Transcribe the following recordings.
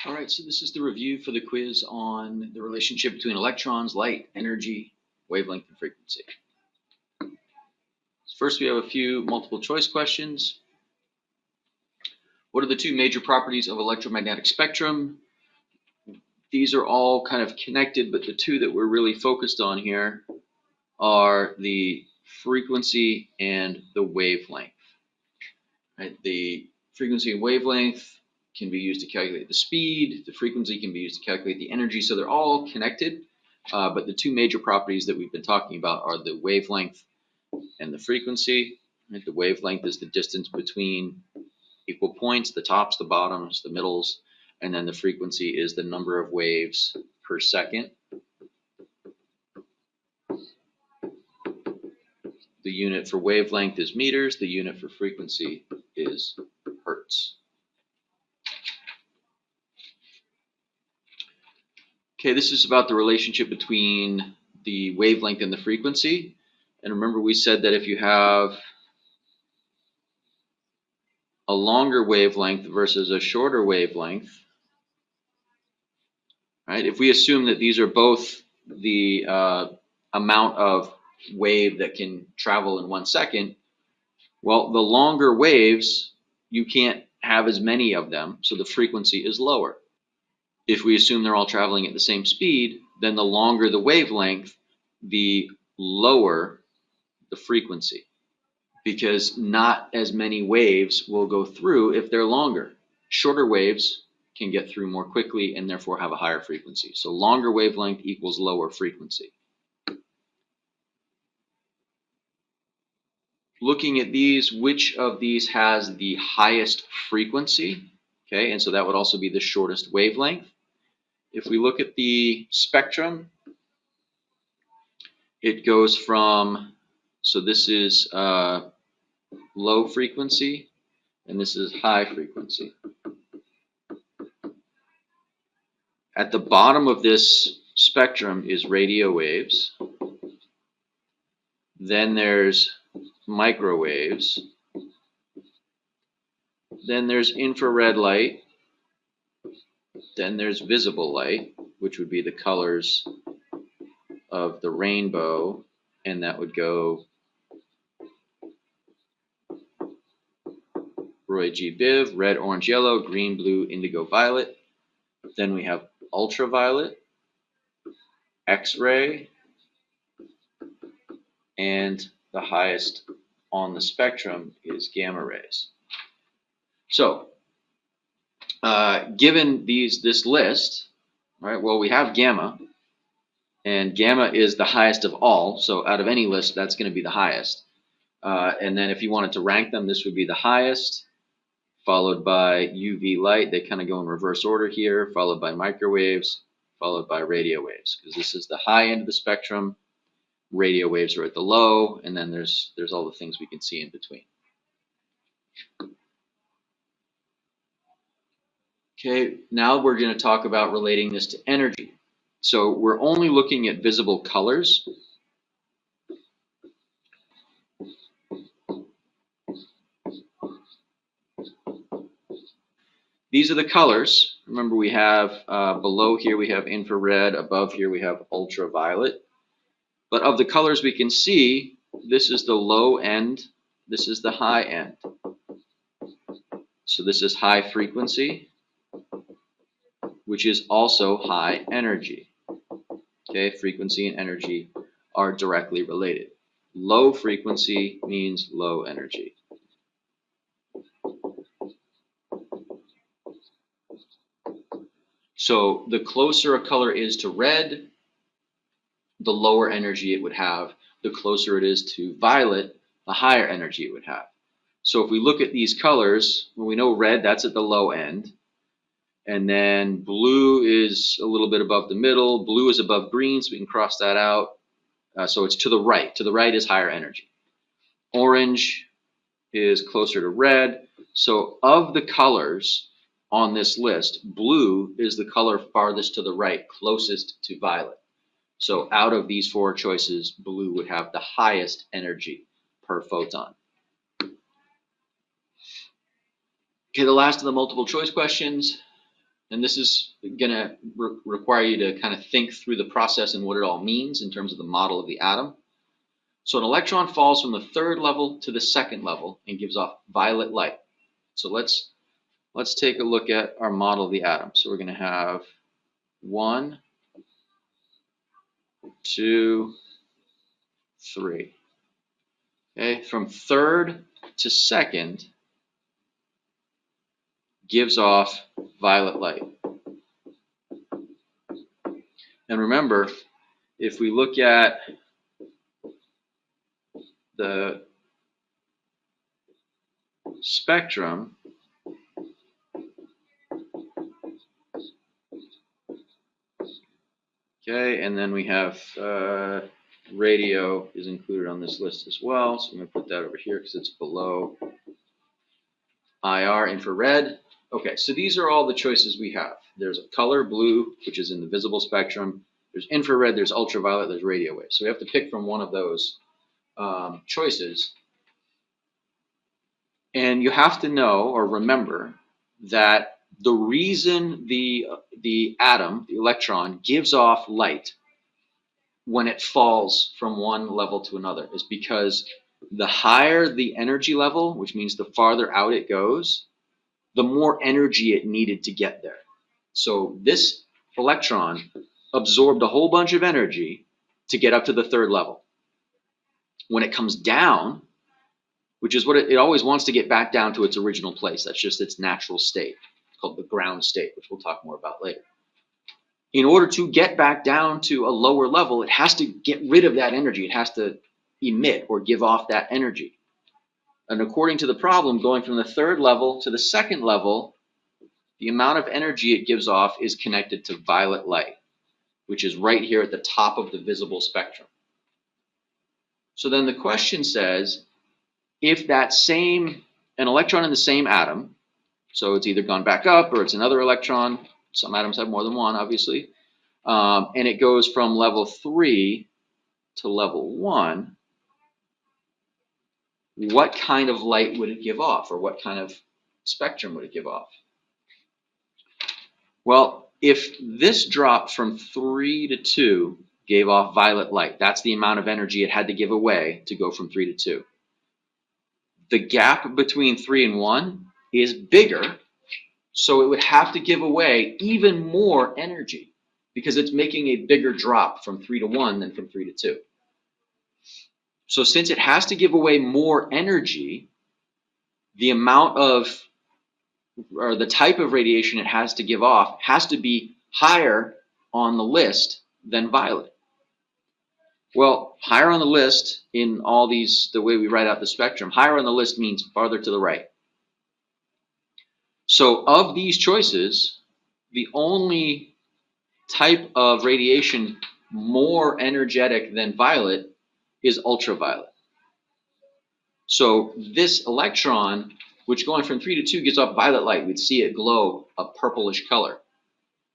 All right, so this is the review for the quiz on the relationship between electrons, light, energy, wavelength, and frequency. First, we have a few multiple choice questions. What are the two major properties of electromagnetic spectrum? These are all kind of connected, but the two that we're really focused on here are the frequency and the wavelength. Right? The frequency and wavelength can be used to calculate the speed. The frequency can be used to calculate the energy. So they're all connected, but the two major properties that we've been talking about are the wavelength and the frequency. Right? The wavelength is the distance between equal points, the tops, the bottoms, the middles, and then the frequency is the number of waves per second. The unit for wavelength is meters. The unit for frequency is hertz. Okay, this is about the relationship between the wavelength and the frequency. And remember, we said that if you have a longer wavelength versus a shorter wavelength, right? If we assume that these are both the amount of wave that can travel in 1 second, well, the longer waves, you can't have as many of them, so the frequency is lower. If we assume they're all traveling at the same speed, then the longer the wavelength, the lower the frequency, because not as many waves will go through if they're longer. Shorter waves can get through more quickly and therefore have a higher frequency. So longer wavelength equals lower frequency. Looking at these, which of these has the highest frequency? Okay, and so that would also be the shortest wavelength. If we look at the spectrum, it goes from, so this is low frequency, and this is high frequency. At the bottom of this spectrum is radio waves. Then there's microwaves. Then there's infrared light. Then there's visible light, which would be the colors of the rainbow, and that would go Roy G. Biv, red, orange, yellow, green, blue, indigo, violet. Then we have ultraviolet, X-ray, and the highest on the spectrum is gamma rays. So, given this list, right? Well, we have gamma, and gamma is the highest of all. So, out of any list, that's going to be the highest. And then, if you wanted to rank them, this would be the highest, followed by UV light. They kind of go in reverse order here, followed by microwaves, followed by radio waves, because this is the high end of the spectrum. Radio waves are at the low, and then there's all the things we can see in between. Okay, now we're going to talk about relating this to energy. So we're only looking at visible colors. These are the colors. Remember, we have below here we have infrared, above here we have ultraviolet. But of the colors we can see, this is the low end, this is the high end. So this is high frequency, which is also high energy. Okay, frequency and energy are directly related. Low frequency means low energy. So the closer a color is to red, the lower energy it would have. The closer it is to violet, the higher energy it would have. So if we look at these colors, well, we know red, that's at the low end. And then blue is a little bit above the middle. Blue is above green, so we can cross that out. So it's to the right. To the right is higher energy. Orange is closer to red. So of the colors on this list, blue is the color farthest to the right, closest to violet. So out of these four choices, blue would have the highest energy per photon. Okay, the last of the multiple choice questions. And this is going to require you to kind of think through the process and what it all means in terms of the model of the atom. So an electron falls from the third level to the second level and gives off violet light. So let's take a look at our model of the atom. So we're going to have 1, 2, 3. Okay, from third to second gives off violet light. And remember, if we look at the spectrum, okay, and then we have radio is included on this list as well. So I'm going to put that over here because it's below IR, infrared. Okay, so these are all the choices we have. There's a color, blue, which is in the visible spectrum. There's infrared, there's ultraviolet, there's radio waves. So we have to pick from one of those choices. And you have to know or remember that the reason the atom, the electron, gives off light when it falls from one level to another is because the higher the energy level, which means the farther out it goes, the more energy it needed to get there. So this electron absorbed a whole bunch of energy to get up to the third level. When it comes down, which is what it always wants to get back down to its original place. That's just its natural state. It's called the ground state, which we'll talk more about later. In order to get back down to a lower level, it has to get rid of that energy. It has to emit or give off that energy. And according to the problem, going from the third level to the second level, the amount of energy it gives off is connected to violet light, which is right here at the top of the visible spectrum. So then the question says, if an electron in the same atom, so it's either gone back up or it's another electron, some atoms have more than one, obviously, and it goes from level 3 to level 1, what kind of light would it give off, or what kind of spectrum would it give off? Well, if this drop from 3 to 2 gave off violet light, that's the amount of energy it had to give away to go from 3 to 2. The gap between 3 and 1 is bigger, so it would have to give away even more energy because it's making a bigger drop from 3 to 1 than from 3 to 2. So since it has to give away more energy, the amount of, or the type of radiation it has to give off has to be higher on the list than violet. Well, higher on the list in all these, the way we write out the spectrum, higher on the list means farther to the right. So of these choices, the only type of radiation more energetic than violet is ultraviolet. So this electron, which going from 3 to 2 gives off violet light, we'd see it glow a purplish color.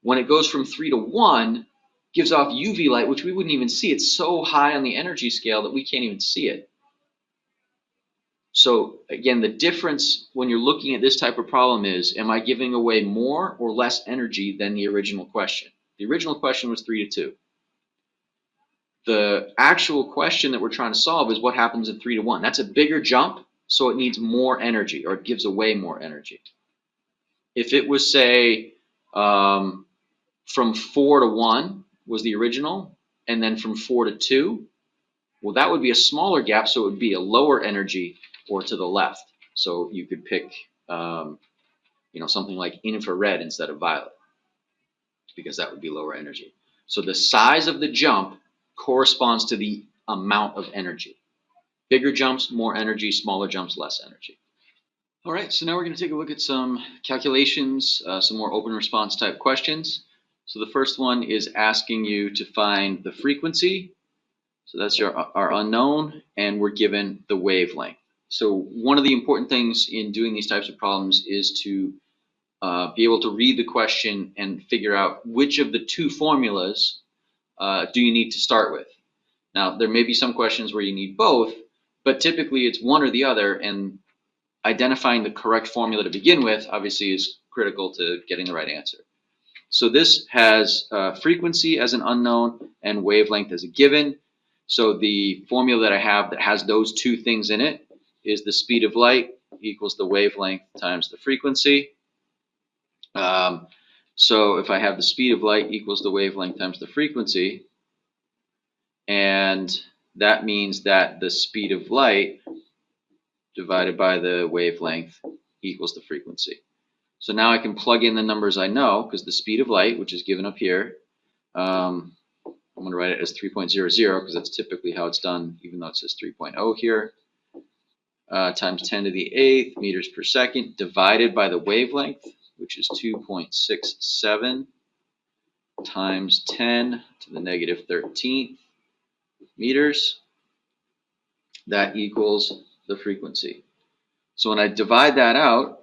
When it goes from 3 to 1, gives off UV light, which we wouldn't even see. It's so high on the energy scale that we can't even see it. So again, the difference when you're looking at this type of problem is, am I giving away more or less energy than the original question? The original question was 3 to 2. The actual question that we're trying to solve is what happens at 3 to 1. That's a bigger jump, so it needs more energy, or it gives away more energy. If it was, say, from 4 to 1 was the original, and then from 4 to 2, well, that would be a smaller gap, so it would be a lower energy or to the left. So you could pick, something like infrared instead of violet, because that would be lower energy. So the size of the jump corresponds to the amount of energy. Bigger jumps, more energy. Smaller jumps, less energy. All right, so now we're going to take a look at some calculations, some more open response type questions. So the first one is asking you to find the frequency. So that's our unknown, and we're given the wavelength. So one of the important things in doing these types of problems is to be able to read the question and figure out which of the two formulas do you need to start with. Now, there may be some questions where you need both, but typically it's one or the other, and identifying the correct formula to begin with obviously is critical to getting the right answer. So this has frequency as an unknown and wavelength as a given. So the formula that I have that has those two things in it is the speed of light equals the wavelength times the frequency. So if I have the speed of light equals the wavelength times the frequency, and that means that the speed of light divided by the wavelength equals the frequency. So now I can plug in the numbers I know, because the speed of light, which is given up here, I'm going to write it as 3.00 because that's typically how it's done, even though it says 3.0 here, times 10 to the 8th meters per second divided by the wavelength, which is 2.67 times 10 to the negative 13th meters. That equals the frequency. So when I divide that out,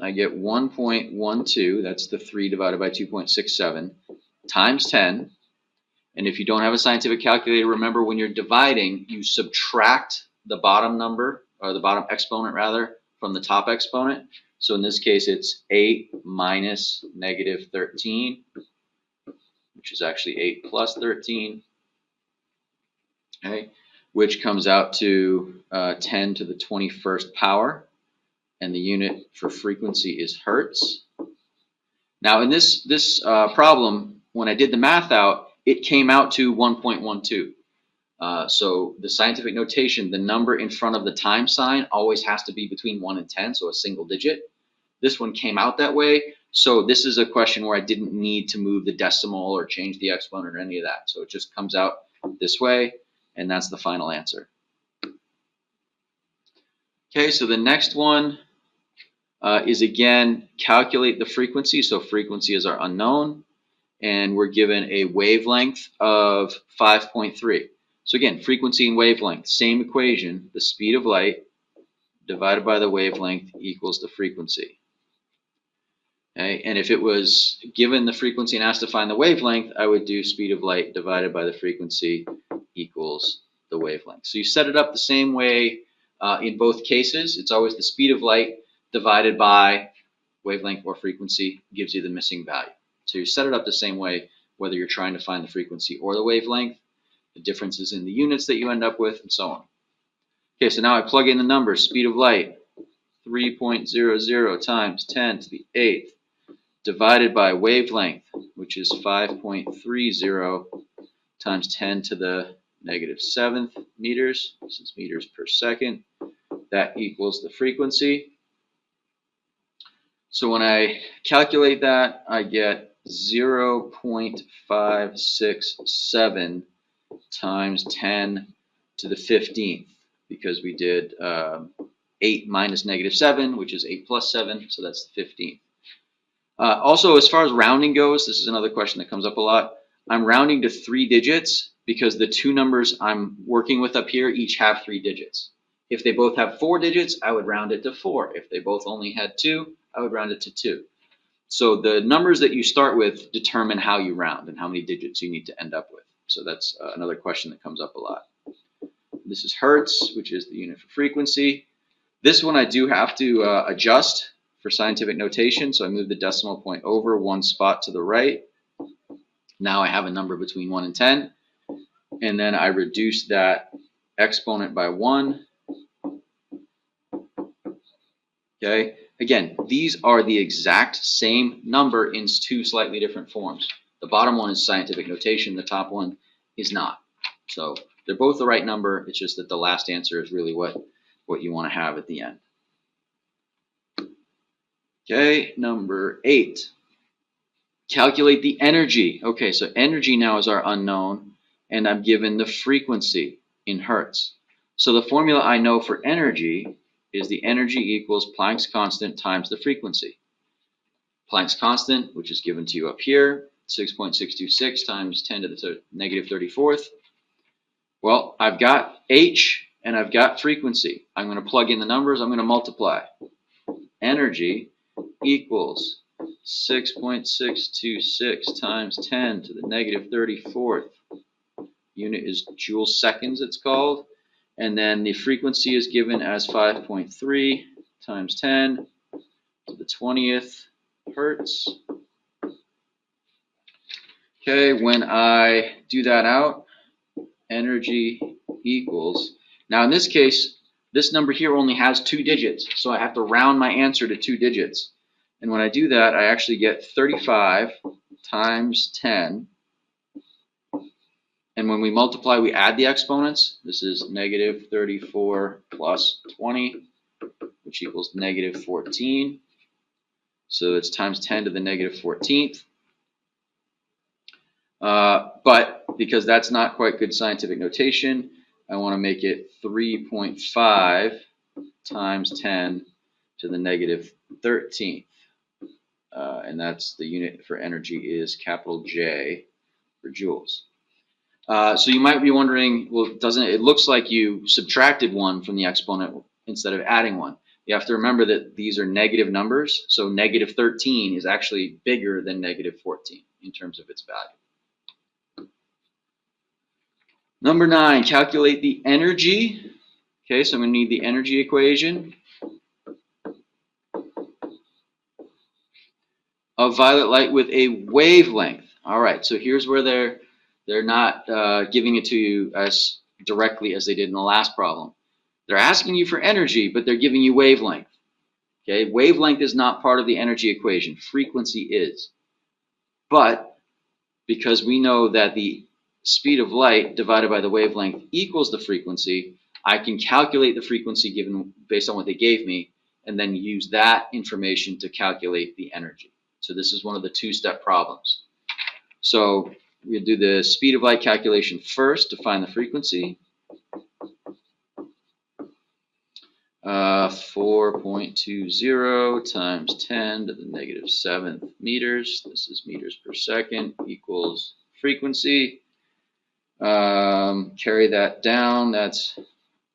I get 1.12, that's the 3 divided by 2.67, times 10. And if you don't have a scientific calculator, remember when you're dividing, you subtract the bottom number, or the bottom exponent rather, from the top exponent. So in this case, it's 8 minus negative 13, which is actually 8 plus 13, okay, which comes out to 10 to the 21st power. And the unit for frequency is hertz. Now in this problem, when I did the math out, it came out to 1.12. So the scientific notation, the number in front of the time sign always has to be between 1 and 10, so a single digit. This one came out that way. So this is a question where I didn't need to move the decimal or change the exponent or any of that. So it just comes out this way, and that's the final answer. Okay, so the next one is again, calculate the frequency. So frequency is our unknown, and we're given a wavelength of 5.3. So again, frequency and wavelength, same equation. The speed of light divided by the wavelength equals the frequency. Okay, and if it was given the frequency and asked to find the wavelength, I would do speed of light divided by the frequency equals the wavelength. So you set it up the same way in both cases. It's always the speed of light divided by wavelength or frequency gives you the missing value. So you set it up the same way whether you're trying to find the frequency or the wavelength, the differences in the units that you end up with, and so on. Okay, so now I plug in the numbers. Speed of light, 3.00 times 10 to the 8th divided by wavelength, which is 5.30 times 10 to the negative 7th meters. This is meters per second. That equals the frequency. So when I calculate that, I get 0.567 times 10 to the 15th, because we did 8 minus negative 7, which is 8 plus 7, so that's the 15th. Also, as far as rounding goes, this is another question that comes up a lot. I'm rounding to 3 digits because the two numbers I'm working with up here each have 3 digits. If they both have 4 digits, I would round it to 4. If they both only had 2, I would round it to 2. So the numbers that you start with determine how you round and how many digits you need to end up with. So that's another question that comes up a lot. This is hertz, which is the unit for frequency. This one I do have to adjust for scientific notation. So I move the decimal point over 1 spot to the right. Now I have a number between 1 and 10. And then I reduce that exponent by 1. Okay. Again, these are the exact same number in 2 slightly different forms. The bottom one is scientific notation. The top one is not. So they're both the right number. It's just that the last answer is really what you want to have at the end. Okay, number 8. Calculate the energy. Okay, so energy now is our unknown, and I'm given the frequency in hertz. So the formula I know for energy is the energy equals Planck's constant times the frequency. Planck's constant, which is given to you up here, 6.626 times 10 to the negative 34th. Well, I've got H and I've got frequency. I'm going to plug in the numbers. I'm going to multiply. Energy equals 6.626 times 10 to the negative 34th. Unit is joule seconds, it's called. And then the frequency is given as 5.3 times 10 to the 20th hertz. Okay, when I do that out, energy equals, now in this case, this number here only has 2 digits, so I have to round my answer to 2 digits. And when I do that, I actually get 35 times 10. And when we multiply, we add the exponents. This is negative 34 plus 20, which equals negative 14. So it's times 10 to the negative 14th. But because that's not quite good scientific notation, I want to make it 3.5 times 10 to the negative 13th. And that's the unit for energy is capital J for joules. So you might be wondering, well, doesn't it looks like you subtracted 1 from the exponent instead of adding 1. You have to remember that these are negative numbers, so negative 13 is actually bigger than negative 14 in terms of its value. Number 9, calculate the energy. Okay, so I'm going to need the energy equation of violet light with a wavelength. All right, so here's where they're not giving it to you as directly as they did in the last problem. They're asking you for energy, but they're giving you wavelength. Okay, wavelength is not part of the energy equation. Frequency is. But because we know that the speed of light divided by the wavelength equals the frequency, I can calculate the frequency given based on what they gave me, and then use that information to calculate the energy. So this is one of the 2-step problems. So we'll do the speed of light calculation first to find the frequency. 4.20 times 10 to the negative 7th meters. This is meters per second equals frequency. Carry that down. That's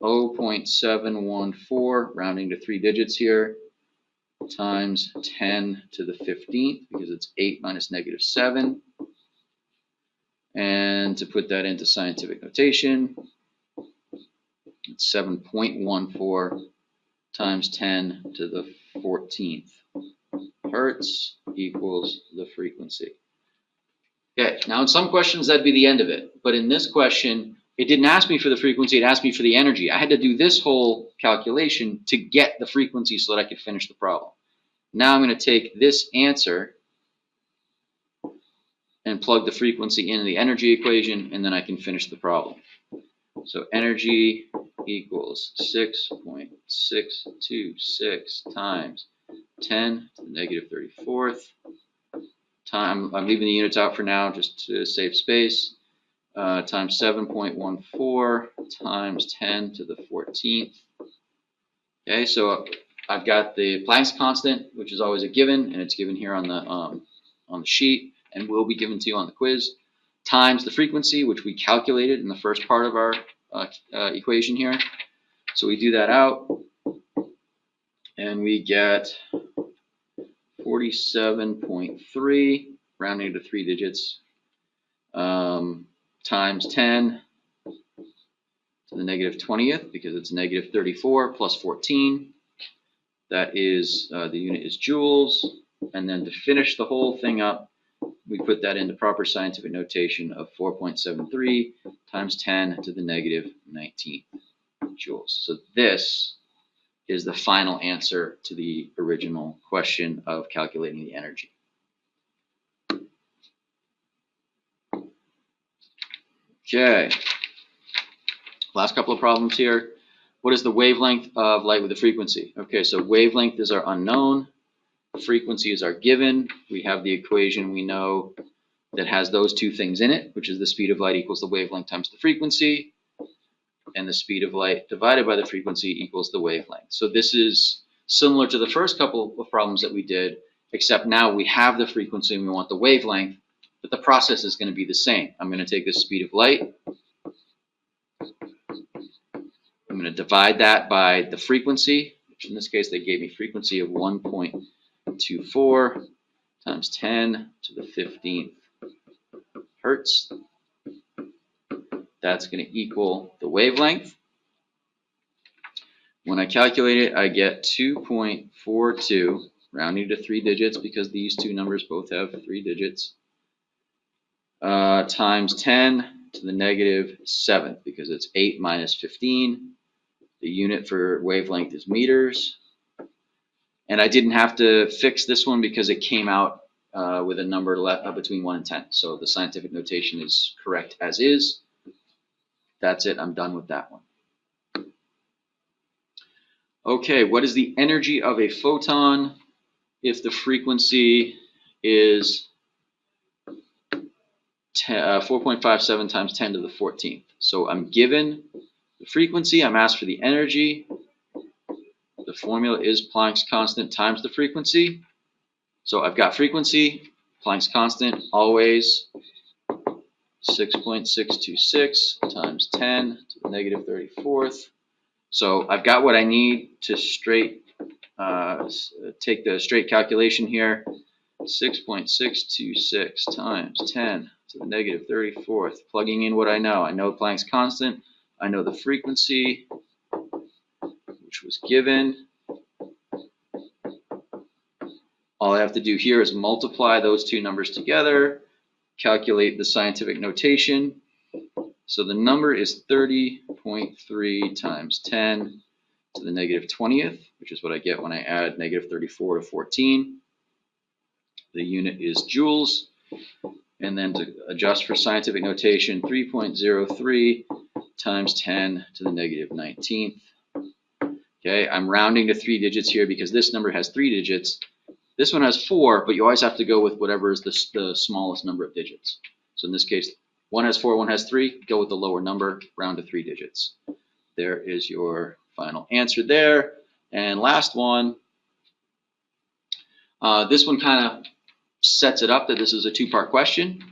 0.714, rounding to 3 digits here, times 10 to the 15th, because it's 8 minus negative 7. And to put that into scientific notation, it's 7.14 times 10 to the 14th hertz equals the frequency. Okay, now in some questions that'd be the end of it, but in this question it didn't ask me for the frequency, it asked me for the energy. I had to do this whole calculation to get the frequency so that I could finish the problem. Now I'm going to take this answer and plug the frequency into the energy equation, and then I can finish the problem. So energy equals 6.626 times 10 to the negative 34th. I'm leaving the units out for now just to save space. Times 7.14 times 10 to the 14th. Okay, so I've got the Planck's constant, which is always a given, and it's given here on the sheet, and will be given to you on the quiz, times the frequency, which we calculated in the first part of our equation here. So we do that out, and we get 47.3, rounding to 3 digits, times 10 to the negative 20th, because it's negative 34 plus 14. That is, the unit is joules. And then to finish the whole thing up, we put that into proper scientific notation of 4.73 times 10 to the negative 19th joules. So this is the final answer to the original question of calculating the energy. Okay, last couple of problems here. What is the wavelength of light with the frequency? Okay, so wavelength is our unknown. Frequency is our given. We have the equation we know that has those 2 things in it, which is the speed of light equals the wavelength times the frequency, and the speed of light divided by the frequency equals the wavelength. So this is similar to the first couple of problems that we did, except now we have the frequency and we want the wavelength, but the process is going to be the same. I'm going to take the speed of light, I'm going to divide that by the frequency, which in this case they gave me frequency of 1.24 times 10 to the 15th hertz. That's going to equal the wavelength. When I calculate it, I get 2.42, rounding to 3 digits because these 2 numbers both have 3 digits, times 10 to the negative 7th, because it's 8 minus 15. The unit for wavelength is meters. And I didn't have to fix this one because it came out with a number between 1 and 10. So the scientific notation is correct as is. That's it. I'm done with that one. Okay, what is the energy of a photon if the frequency is 4.57 times 10 to the 14th? So I'm given the frequency. I'm asked for the energy. The formula is Planck's constant times the frequency. So I've got frequency, Planck's constant, always 6.626 times 10 to the negative 34th. So I've got what I need to take the straight calculation here. 6.626 times 10 to the negative 34th. Plugging in what I know. I know Planck's constant. I know the frequency, which was given. All I have to do here is multiply those two numbers together, calculate the scientific notation. So the number is 30.3 times 10 to the negative 20th, which is what I get when I add negative 34 to 14. The unit is joules. And then to adjust for scientific notation, 3.03 times 10 to the negative 19th. Okay, I'm rounding to 3 digits here because this number has 3 digits. This one has 4, but you always have to go with whatever is the smallest number of digits. So in this case, one has 4, one has 3. Go with the lower number, round to 3 digits. There is your final answer there. And last one, this one kind of sets it up that this is a two-part question.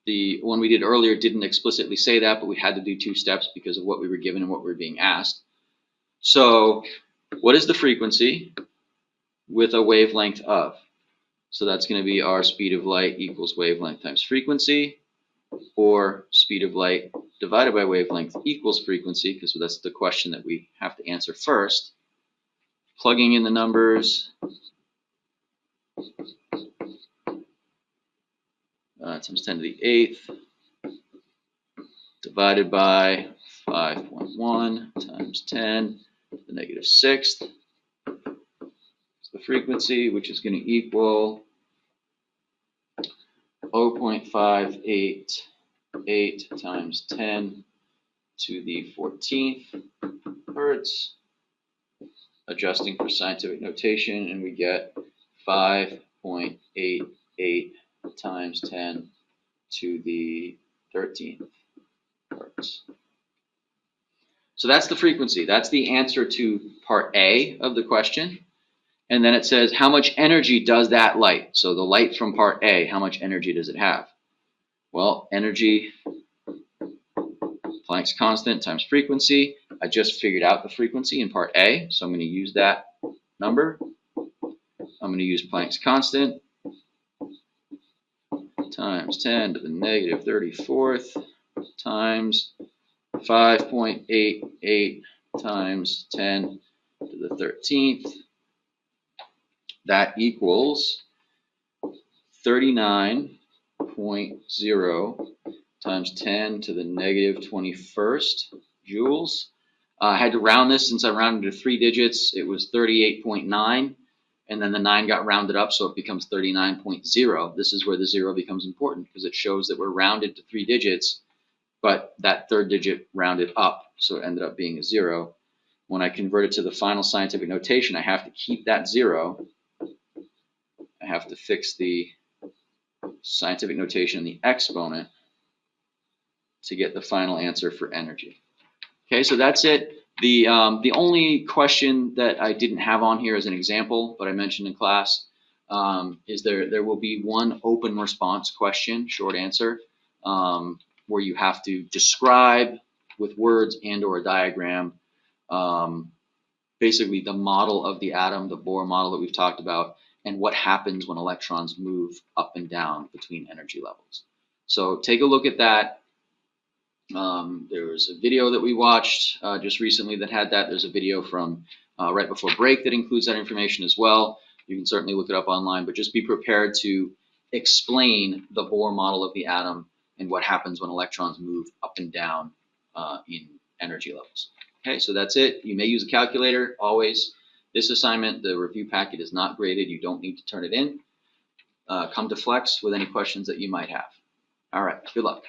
The one we did earlier didn't explicitly say that, but we had to do 2 steps because of what we were given and what we were being asked. So what is the frequency with a wavelength of? So that's going to be our speed of light equals wavelength times frequency, or speed of light divided by wavelength equals frequency, because that's the question that we have to answer first. Plugging in the numbers, times 10 to the 8th divided by 5.1 times 10 to the negative 6th. It's the frequency, which is going to equal 0.588 times 10 to the 14th hertz. Adjusting for scientific notation, and we get 5.88 times 10 to the 13th hertz. So that's the frequency. That's the answer to part A of the question. And then it says, how much energy does that light? So the light from part A, how much energy does it have? Well, energy, Planck's constant times frequency. I just figured out the frequency in part A, so I'm going to use that number. I'm going to use Planck's constant times 10 to the negative 34th times 5.88 times 10 to the 13th. That equals 39.0 times 10 to the negative 21st joules. I had to round this since I rounded to 3 digits. It was 38.9, and then the 9 got rounded up, so it becomes 39.0. This is where the 0 becomes important because it shows that we're rounded to 3 digits, but that third digit rounded up, so it ended up being a 0. When I convert it to the final scientific notation, I have to keep that 0. I have to fix the scientific notation in the exponent to get the final answer for energy. Okay, so that's it. The only question that I didn't have on here as an example, but I mentioned in class, is there will be one open response question, short answer, where you have to describe with words and or a diagram basically the model of the atom, the Bohr model that we've talked about, and what happens when electrons move up and down between energy levels. So take a look at that. There was a video that we watched just recently that had that. There's a video from right before break that includes that information as well. You can certainly look it up online, but just be prepared to explain the Bohr model of the atom and what happens when electrons move up and down in energy levels. Okay, so that's it. You may use a calculator always. This assignment, the review packet, is not graded. You don't need to turn it in. Come to Flex with any questions that you might have. All right, good luck.